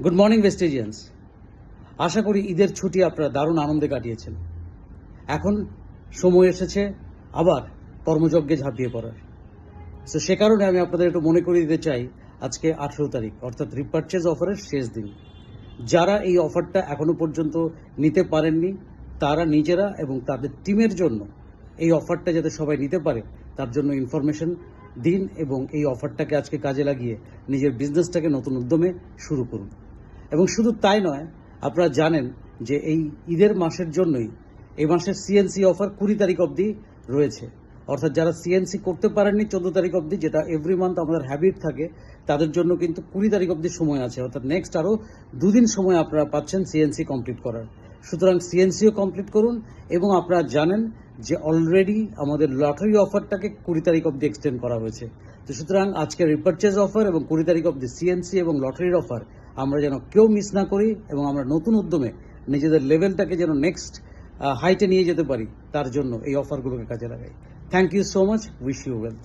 Good morning ভেস্টেজিয়ান্স। আশা করি ঈদের ছুটি আপনারা দারুণ আনন্দে কাটিয়েছেন। এখন সময় এসেছে আবার কর্মযজ্ঞে ঝাঁপিয়ে পড়ার। সো সে কারণে আমি আপনাদের একটু মনে করিয়ে দিতে চাই, আজকে 18 তারিখ অর্থাৎ রিপারচেজ অফারের শেষ দিন। যারা এই অফারটা এখনো পর্যন্ত নিতে পারেননি তারা নিজেরা এবং তাদের টিমের জন্য এই অফারটা যাতে সবাই নিতে পারে তার জন্য ইনফরমেশন দিন এবং এই অফারটাকে আজকে কাজে লাগিয়ে নিজের বিজনেসটাকে নতুন উদ্যমে শুরু করুন। এবং শুধু তাই নয়, আপনারা জানেন যে এই ঈদের মাসের জন্যই এই মাসের সিএনসি অফার 20 তারিখ অবধি রয়েছে। অর্থাৎ যারা সিএনসি করতে পারেননি 14 তারিখ অবধি, যেটা এভরি মান্থ আমাদের হ্যাবিট থাকে, তাদের জন্য কিন্তু 20 তারিখ অবধি সময় আছে। অর্থাৎ নেক্সট আরও 2 দিন সময় আপনারা পাচ্ছেন সিএনসি কমপ্লিট করার। সুতরাং সিএনসিও কমপ্লিট করুন। এবং আপনারা জানেন যে অলরেডি আমাদের লটারি অফারটাকে 20 তারিখ অবধি এক্সটেন্ড করা হয়েছে। তো সুতরাং আজকে রিপারচেজ অফার এবং 20 তারিখ অবধি সিএনসি এবং লটারির অফার আমরা যেন কেউ মিস না করি এবং আমরা নতুন উদ্যমে নিজেদের লেভেলটাকে যেন নেক্সট হাইটে নিয়ে যেতে পারি, তার জন্য এই অফারগুলোকে কাজে লাগাই। Thank you so much, wish you wealth.